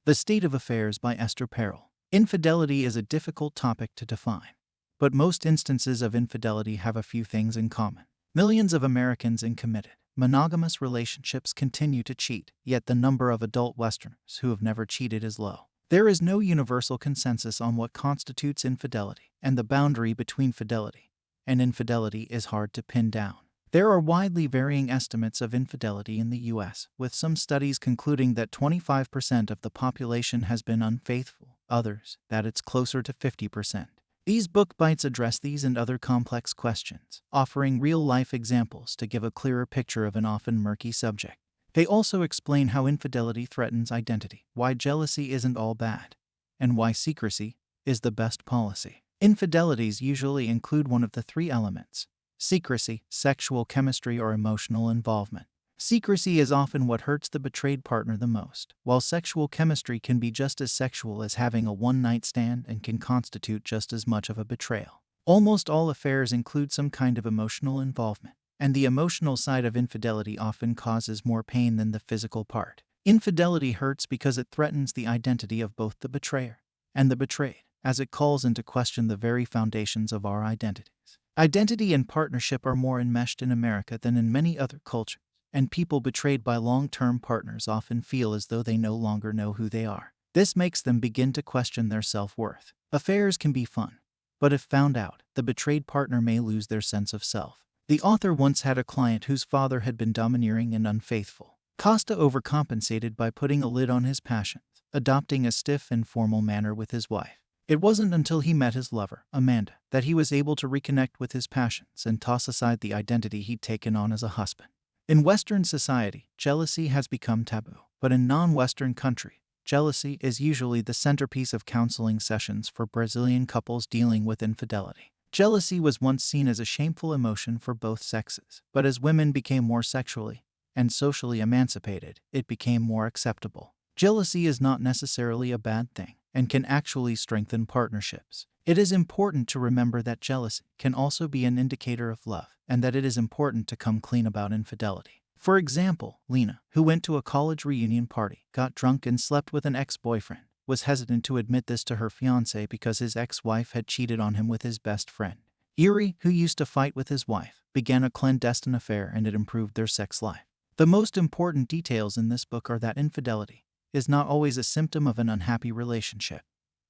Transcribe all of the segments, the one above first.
The State of Affairs by Esther Perel. Infidelity is a difficult topic to define, but most instances of infidelity have a few things in common. Millions of Americans in committed, monogamous relationships continue to cheat, yet the number of adult Westerners who have never cheated is low. There is no universal consensus on what constitutes infidelity, and the boundary between fidelity and infidelity is hard to pin down. There are widely varying estimates of infidelity in the U.S., with some studies concluding that 25% of the population has been unfaithful, others that it's closer to 50%. These book bites address these and other complex questions, offering real-life examples to give a clearer picture of an often murky subject. They also explain how infidelity threatens identity, why jealousy isn't all bad, and why secrecy is the best policy. Infidelities usually include one of the three elements: secrecy, sexual chemistry, or emotional involvement. Secrecy is often what hurts the betrayed partner the most, while sexual chemistry can be just as sexual as having a one-night stand and can constitute just as much of a betrayal. Almost all affairs include some kind of emotional involvement, and the emotional side of infidelity often causes more pain than the physical part. Infidelity hurts because it threatens the identity of both the betrayer and the betrayed, as it calls into question the very foundations of our identities. Identity and partnership are more enmeshed in America than in many other cultures, and people betrayed by long-term partners often feel as though they no longer know who they are. This makes them begin to question their self-worth. Affairs can be fun, but if found out, the betrayed partner may lose their sense of self. The author once had a client whose father had been domineering and unfaithful. Costa overcompensated by putting a lid on his passions, adopting a stiff and formal manner with his wife. It wasn't until he met his lover, Amanda, that he was able to reconnect with his passions and toss aside the identity he'd taken on as a husband. In Western society, jealousy has become taboo, but in non-Western countries, jealousy is usually the centerpiece of counseling sessions for Brazilian couples dealing with infidelity. Jealousy was once seen as a shameful emotion for both sexes, but as women became more sexually and socially emancipated, it became more acceptable. Jealousy is not necessarily a bad thing, and can actually strengthen partnerships. It is important to remember that jealousy can also be an indicator of love, and that it is important to come clean about infidelity. For example, Lena, who went to a college reunion party, got drunk and slept with an ex-boyfriend, was hesitant to admit this to her fiancé because his ex-wife had cheated on him with his best friend. Yuri, who used to fight with his wife, began a clandestine affair, and it improved their sex life. The most important details in this book are that infidelity is not always a symptom of an unhappy relationship,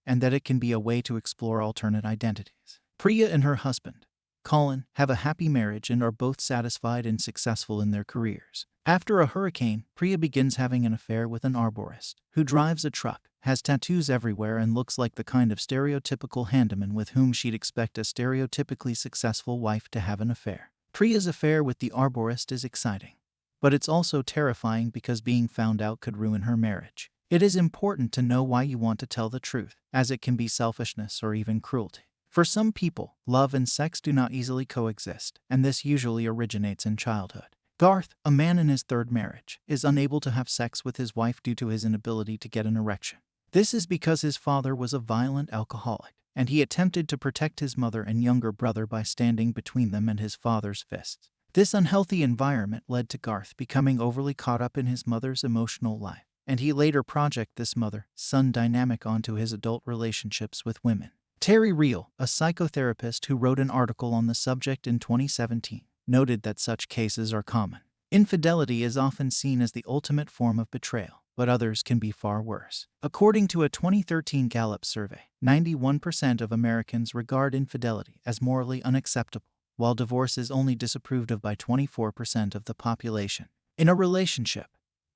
and that it can be a way to explore alternate identities. Priya and her husband, Colin, have a happy marriage and are both satisfied and successful in their careers. After a hurricane, Priya begins having an affair with an arborist who drives a truck, has tattoos everywhere, and looks like the kind of stereotypical handyman with whom she'd expect a stereotypically successful wife to have an affair. Priya's affair with the arborist is exciting, but it's also terrifying because being found out could ruin her marriage. It is important to know why you want to tell the truth, as it can be selfishness or even cruelty. For some people, love and sex do not easily coexist, and this usually originates in childhood. Garth, a man in his third marriage, is unable to have sex with his wife due to his inability to get an erection. This is because his father was a violent alcoholic, and he attempted to protect his mother and younger brother by standing between them and his father's fists. This unhealthy environment led to Garth becoming overly caught up in his mother's emotional life, and he later projected this mother-son dynamic onto his adult relationships with women. Terry Real, a psychotherapist who wrote an article on the subject in 2017, noted that such cases are common. Infidelity is often seen as the ultimate form of betrayal, but others can be far worse. According to a 2013 Gallup survey, 91% of Americans regard infidelity as morally unacceptable, while divorce is only disapproved of by 24% of the population. In a relationship,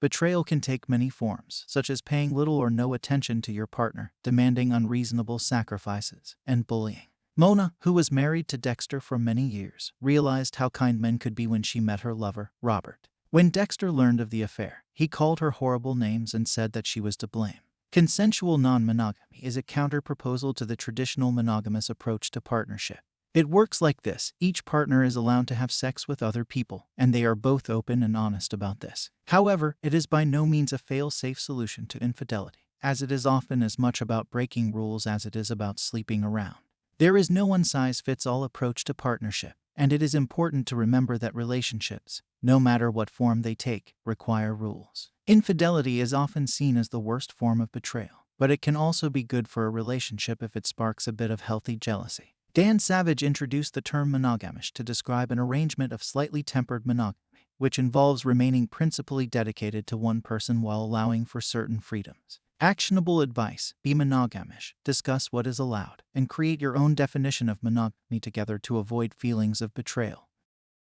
betrayal can take many forms, such as paying little or no attention to your partner, demanding unreasonable sacrifices, and bullying. Mona, who was married to Dexter for many years, realized how kind men could be when she met her lover, Robert. When Dexter learned of the affair, he called her horrible names and said that she was to blame. Consensual non-monogamy is a counter-proposal to the traditional monogamous approach to partnership. It works like this: each partner is allowed to have sex with other people, and they are both open and honest about this. However, it is by no means a fail-safe solution to infidelity, as it is often as much about breaking rules as it is about sleeping around. There is no one-size-fits-all approach to partnership, And it is important to remember that relationships, no matter what form they take, require rules. Infidelity is often seen as the worst form of betrayal, but it can also be good for a relationship if it sparks a bit of healthy jealousy. Dan Savage introduced the term monogamish to describe an arrangement of slightly tempered monogamy, which involves remaining principally dedicated to one person while allowing for certain freedoms. Actionable advice: be monogamish, discuss what is allowed, and create your own definition of monogamy together to avoid feelings of betrayal.